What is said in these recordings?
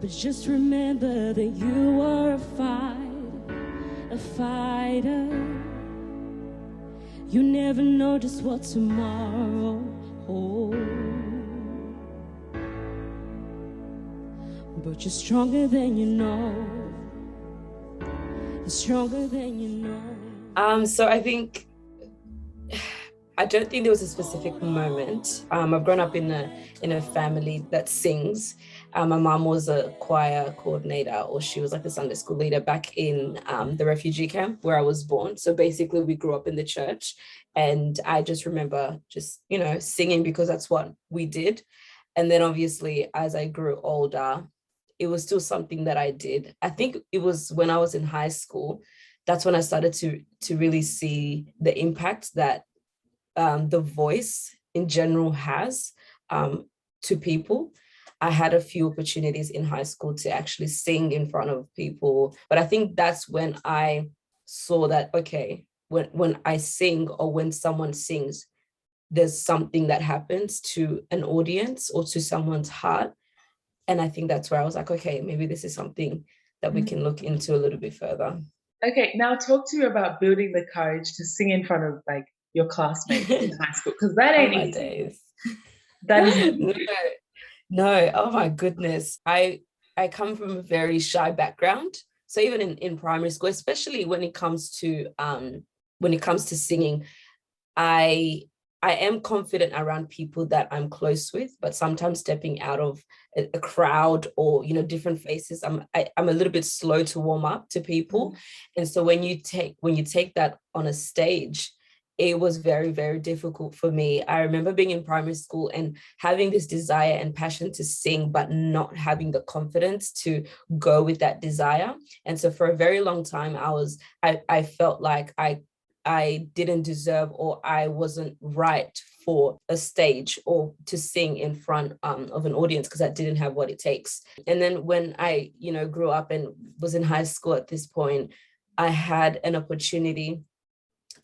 But just remember that you are a fighter. You never know just what tomorrow holds. But you're stronger than you know. You're stronger than you know. So I think, I don't think there was a specific moment. I've grown up in a family that sings. My mom was a choir coordinator, or she was like a Sunday school leader back in the refugee camp where I was born. So basically we grew up in the church, and I just remember just, singing because that's what we did. And then obviously as I grew older, it was still something that I did. I think it was when I was in high school, that's when I started to really see the impact that the voice in general has to people. I had a few opportunities in high school to actually sing in front of people, but I think that's when I saw that, okay, when I sing or when someone sings, there's something that happens to an audience or to someone's heart. And I think that's where I was like, okay, maybe this is something that we can look into a little bit further. Okay, now talk to me about building the courage to sing in front of like your classmates in high school, because that ain't my easy. Days. That is no, oh my goodness. I come from a very shy background. So even in primary school, especially when it comes to singing, I am confident around people that I'm close with, but sometimes stepping out of a crowd or different faces, I'm a little bit slow to warm up to people. And so when you take that on a stage, it was very, very difficult for me. I remember being in primary school and having this desire and passion to sing, but not having the confidence to go with that desire. And so for a very long time, I felt like I didn't deserve, or I wasn't right for a stage or to sing in front of an audience, because I didn't have what it takes. And then when I, grew up and was in high school at this point, I had an opportunity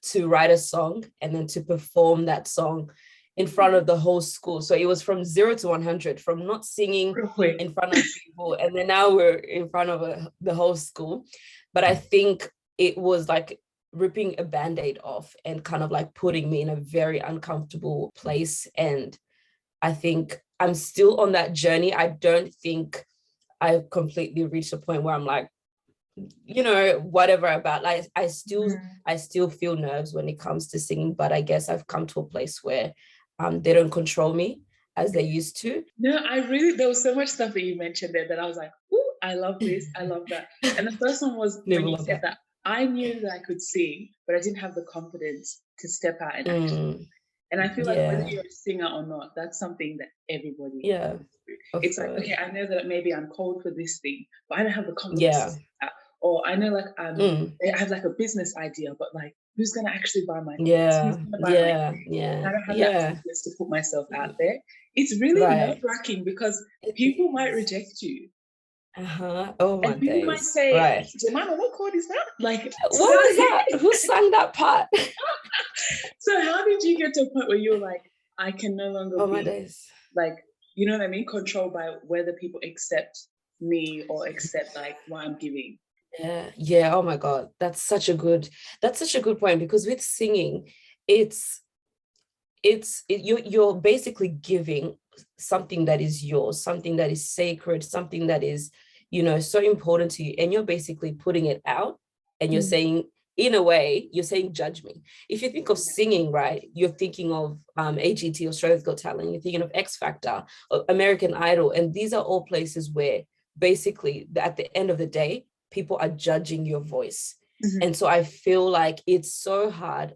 to write a song and then to perform that song in front of the whole school. So it was from 0 to 100, from not singing in front of people, and then now we're in front of the whole school. But I think it was like ripping a band-aid off and kind of like putting me in a very uncomfortable place. And I think I'm still on that journey. I don't think I've completely reached a point where I'm like, whatever about, like, I still feel nerves when it comes to singing, but I guess I've come to a place where they don't control me as they used to. No, there was so much stuff that you mentioned there that I was like, ooh, I love this, I love that. And the first one was when you said that I knew that I could sing, but I didn't have the confidence to step out and actually. And I feel like whether you're a singer or not, that's something that everybody goes through. It's like, okay, I know that maybe I'm called for this thing, but I don't have the confidence to step out. Or I know like I have like a business idea, but like who's gonna actually buy my things? Who's gonna buy my things? I don't have that confidence to put myself out there. It's really nerve-wracking because people might reject you. Oh my and people days. Might say, Jemimah, what chord is that? Like, what was that? Who sang that part? So how did you get to a point where you were like, I can no longer my days. Like, you know what I mean? Controlled by whether people accept me or accept like what I'm giving. Yeah. Oh my God. That's such a good point, because with singing, you're basically giving something that is yours, something that is sacred, something that is, so important to you. And you're basically putting it out, and you're saying, in a way, you're saying, judge me. If you think of singing, right, you're thinking of AGT, Australia's Got Talent, you're thinking of X Factor, American Idol. And these are all places where basically at the end of the day, people are judging your voice. And so I feel like it's so hard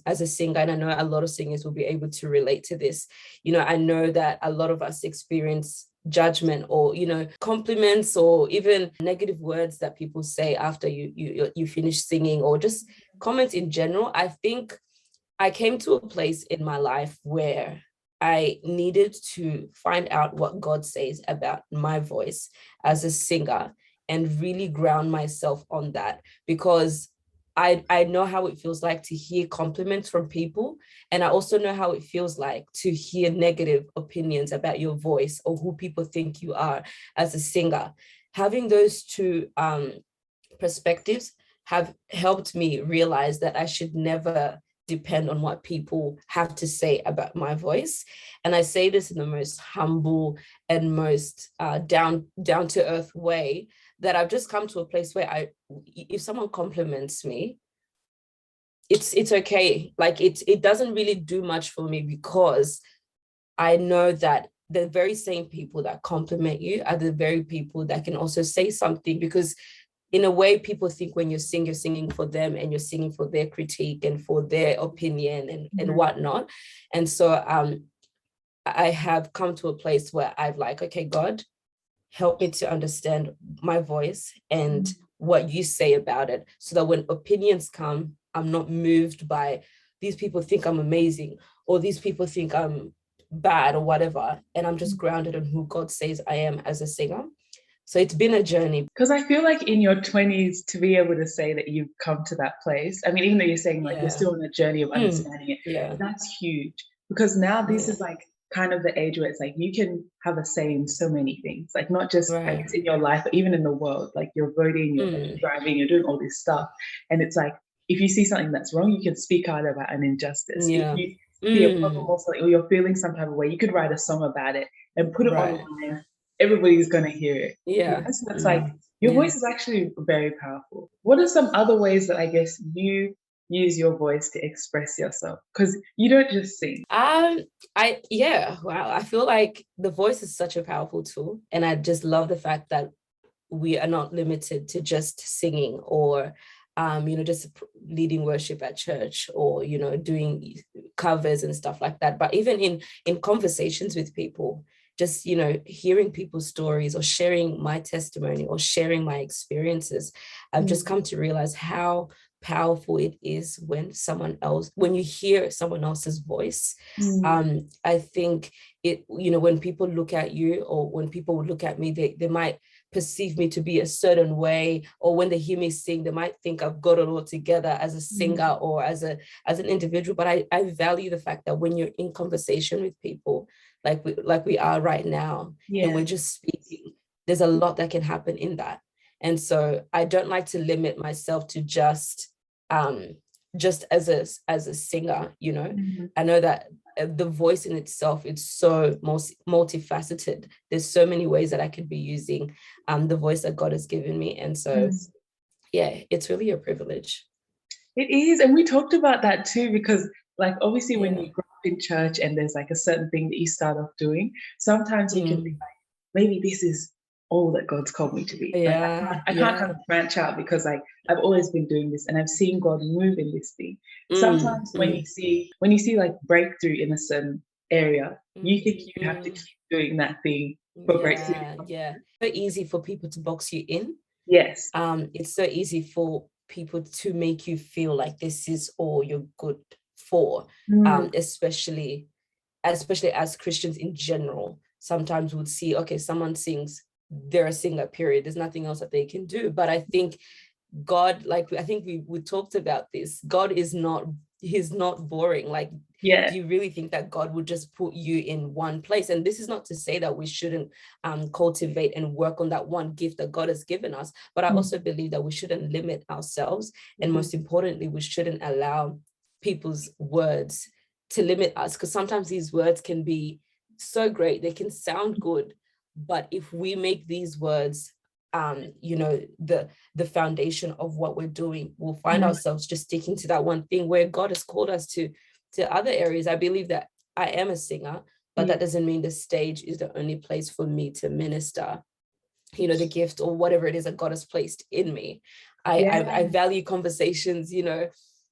as a singer, and I know a lot of singers will be able to relate to this. I know that a lot of us experience judgment or, compliments or even negative words that people say after you finish singing, or just comments in general. I think I came to a place in my life where I needed to find out what God says about my voice as a singer and really ground myself on that, because I know how it feels like to hear compliments from people. And I also know how it feels like to hear negative opinions about your voice or who people think you are as a singer. Having those two perspectives have helped me realize that I should never depend on what people have to say about my voice. And I say this in the most humble and most down to earth way, that I've just come to a place where if someone compliments me, it's okay. Like it doesn't really do much for me, because I know that the very same people that compliment you are the very people that can also say something, because in a way, people think when you're singing for them, and you're singing for their critique and for their opinion and whatnot. And so I have come to a place where I've like, okay, God, help me to understand my voice and what you say about it, so that when opinions come, I'm not moved by these people think I'm amazing, or these people think I'm bad, or whatever. And I'm just grounded in who God says I am as a singer. So it's been a journey. Because I feel like in your 20s, to be able to say that you've come to that place, I mean, even though you're saying like you're still on a journey of understanding it, that's huge. Because now this is like kind of the age where it's like you can have a say in so many things, like not just I guess in your life, but even in the world. Like you're voting, you're driving, you're doing all this stuff. And it's like, if you see something that's wrong, you can speak out about an injustice. If you see a problem or something, or you're feeling some type of way, you could write a song about it and put it online. Everybody's going to hear it. So it's like your voice is actually very powerful. What are some other ways that I guess you use your voice to express yourself? Because you don't just sing. Wow. I feel like the voice is such a powerful tool. And I just love the fact that we are not limited to just singing or just leading worship at church, or doing covers and stuff like that. But even in conversations with people, just hearing people's stories, or sharing my testimony, or sharing my experiences, I've just come to realize how powerful it is when you hear someone else's voice. I think it, when people look at you, or when people look at me, they might perceive me to be a certain way, or when they hear me sing, they might think I've got it all together as a singer or as an individual. But I value the fact that when you're in conversation with people, like we are right now, and we're just speaking, there's a lot that can happen in that. And so I don't like to limit myself to just as a singer. I know that the voice in itself, it's so multifaceted. There's so many ways that I could be using the voice that God has given me. And so it's really a privilege. It is. And we talked about that too, because like obviously when you grow up in church and there's like a certain thing that you start off doing, sometimes you can be like, maybe this is all that God's called me to be. I can't kind of branch out, because like I've always been doing this and I've seen God move in this thing. Sometimes when you see like breakthrough in a certain area, you think you have to keep doing that thing for breakthrough. So easy for people to box you in. Yes. It's so easy for people to make you feel like this is all you're good for. Especially as Christians in general. Sometimes we'd see, okay, someone sings, they're a singer, period. There's nothing else that they can do. But I think God, like, I think we talked about this. God he's not boring. Like, do you really think that God would just put you in one place? And this is not to say that we shouldn't cultivate and work on that one gift that God has given us. But I also believe that we shouldn't limit ourselves. And most importantly, we shouldn't allow people's words to limit us, because sometimes these words can be so great, they can sound good, but if we make these words the foundation of what we're doing, we'll find ourselves just sticking to that one thing, where God has called us to other areas. I believe that I am a singer, but that doesn't mean the stage is the only place for me to minister the gift or whatever it is that God has placed in me. I value conversations,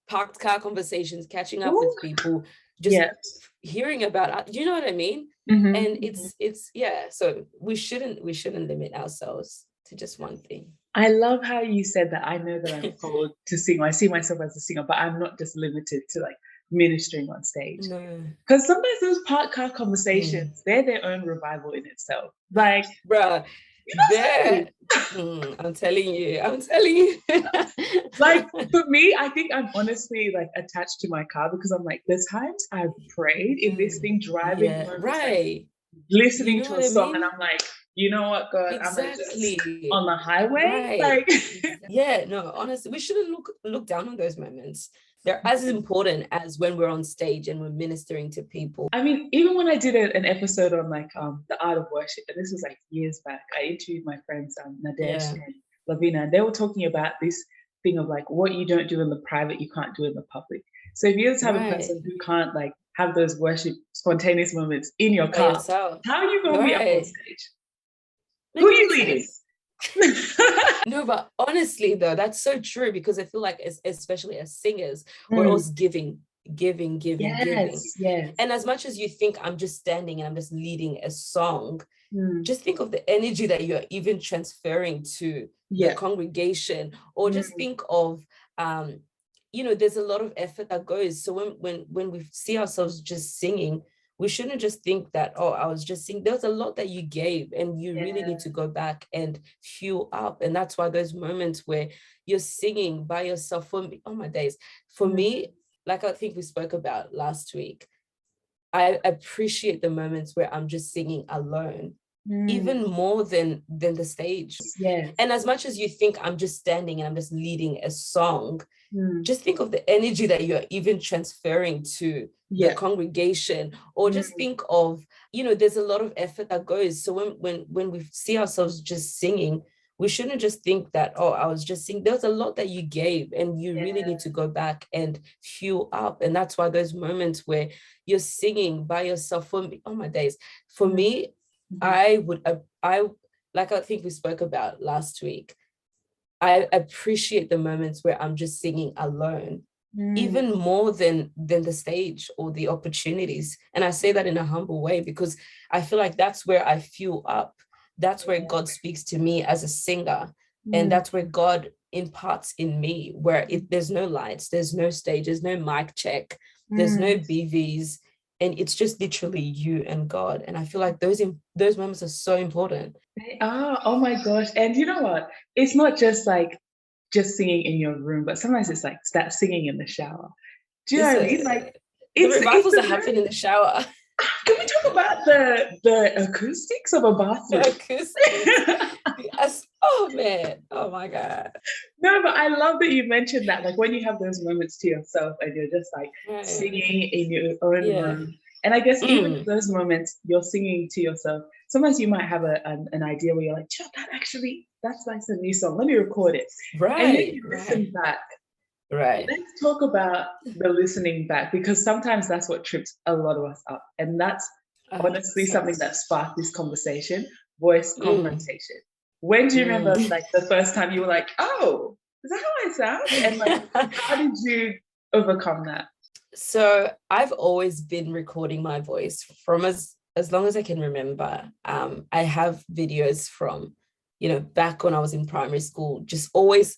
parked car conversations, catching up with people, just hearing about, you know what I mean? And it's so we shouldn't limit ourselves to just one thing. I love how you said that. I know that I'm called to sing. I see myself as a singer, but I'm not just limited to like ministering on stage. No. Because sometimes those parked car conversations, they're their own revival in itself. Like, bruh, there. I'm telling you. Like for me, I think I'm honestly like attached to my car because I'm like, there's times I've prayed in this thing driving home, right. listening You know to what a I song, mean? and I'm like, you know what, God, I'm gonna just Exactly. on the highway, Right. like Yeah, no, honestly, we shouldn't look down on those moments. They're as important as when we're on stage and we're ministering to people. I mean, even when I did an episode on like the art of worship, and this was like years back, I interviewed my friends Nadesh Yeah. and Lavina, and they were talking about this thing of like what you don't do in the private, you can't do in the public. So if you're the type of Right. person who can't like have those worship spontaneous moments in your By car, yourself. how are you going to be up on stage? Who Makes are you no leading? sense. No, but honestly though, that's so true because I feel like especially as singers, we're always giving. Yes. And as much as you think I'm just standing and I'm just leading a song, just think of the energy that you're even transferring to the congregation, or just think of there's a lot of effort that goes. So when we see ourselves just singing, we shouldn't just think that, oh, I was just singing. There's a lot that you gave and you really need to go back and fuel up. And that's why those moments where you're singing by yourself, for me, oh my days, for me, like I think we spoke about last week, I appreciate the moments where I'm just singing alone, even more than the stage. And as much as you think I'm just standing and I'm just leading a song, just think of the energy that you're even transferring to the congregation, or just think of, there's a lot of effort that goes. So when we see ourselves just singing, we shouldn't just think that, oh, I was just singing. There's a lot that you gave and you really need to go back and fuel up. And that's why those moments where you're singing by yourself, for me, oh my days, for me, I like I think we spoke about last week, I appreciate the moments where I'm just singing alone, even more than the stage or the opportunities. And I say that in a humble way because I feel like that's where I fuel up. That's where God speaks to me as a singer. And that's where God imparts in me, where there's no lights, there's no stage, there's no mic check, there's no BVs. And it's just literally you and God. And I feel like those moments are so important. They are. Oh my gosh. And you know what? It's not just like just singing in your room, but sometimes it's like start singing in the shower. Do you know what I mean? Like the revivals that happen in the shower. Can we talk about the acoustics of a bathroom? Yes. Oh man. Oh my God. No, but I love that you mentioned that. Like when you have those moments to yourself and you're just like singing in your own room. And I guess even in those moments you're singing to yourself, sometimes you might have an idea where you're like, that's like a new song. Let me record it. Right. And then you listen back. Right. Let's talk about the listening back, because sometimes that's what trips a lot of us up. And that's honestly something that sparked this conversation, voice confrontation. When do you remember like the first time you were like, oh, is that how I sound? And like, how did you overcome that? So I've always been recording my voice from as long as I can remember. I have videos from, back when I was in primary school,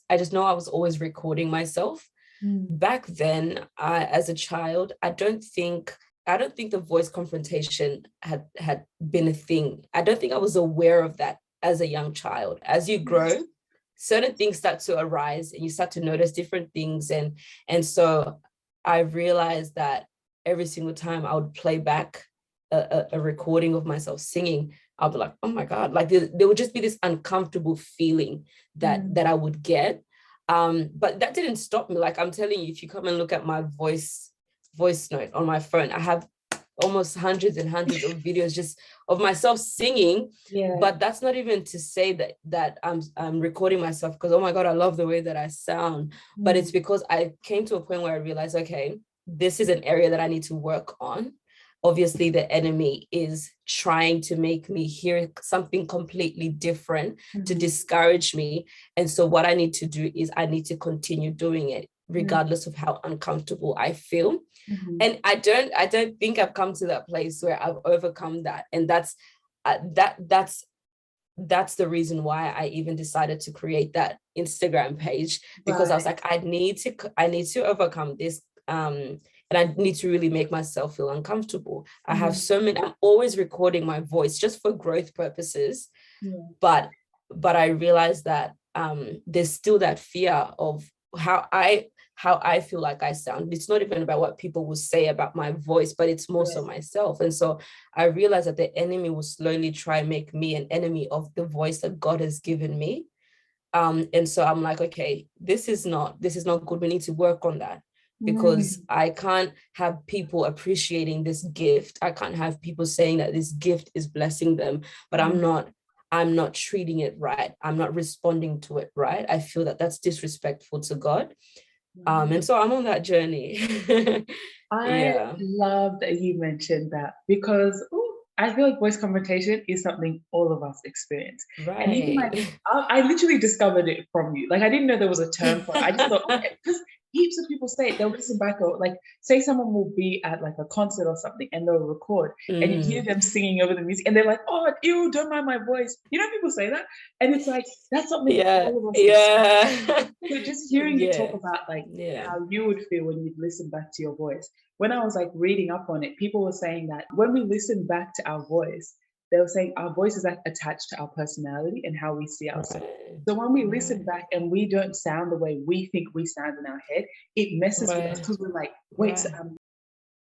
I just know I was always recording myself. Back then, as a child, I don't think the voice confrontation had been a thing. I don't think I was aware of that as a young child. As you grow, certain things start to arise and you start to notice different things. And so I realized that every single time I would play back a recording of myself singing, I'll be like, oh my God, like there would just be this uncomfortable feeling that I would get. But that didn't stop me. Like I'm telling you, if you come and look at my voice note on my phone, I have almost hundreds and hundreds of videos just of myself singing. But that's not even to say that I'm recording myself because, oh my God, I love the way that I sound. But it's because I came to a point where I realized, okay, this is an area that I need to work on. Obviously, the enemy is trying to make me hear something completely different to discourage me. And so what I need to do is I need to continue doing it, regardless of how uncomfortable I feel. And I don't think I've come to that place where I've overcome that. And that's the reason why I even decided to create that Instagram page, because I was like, I need to overcome this. And I need to really make myself feel uncomfortable. I have I'm always recording my voice just for growth purposes. But but I realized that there's still that fear of how I feel like I sound. It's not even about what people will say about my voice, but it's more so myself. And so I realized that the enemy will slowly try and make me an enemy of the voice that God has given me. And so I'm like, okay, this is not good. We need to work on that, because I can't have people appreciating this gift. I can't have people saying that this gift is blessing them, but I'm not treating it right. I'm not responding to it right. I feel that that's disrespectful to God. And so I'm on that journey. I love that you mentioned that, because I feel like voice confrontation is something all of us experience. Right. And even like, I literally discovered it from you. Like, I didn't know there was a term for it. I just thought, because heaps of people say it, they'll listen back, or like, say someone will be at like a concert or something and they'll record and you hear them singing over the music and they're like, oh, ew, don't mind my voice. You know, people say that. And it's like, that's something all of us experience. So just hearing you talk about like how you would feel when you listen back to your voice. When I was like reading up on it, people were saying that when we listen back to our voice, they were saying our voice is attached to our personality and how we see ourselves. So when we listen back and we don't sound the way we think we sound in our head, it messes with us, because we're like, wait, so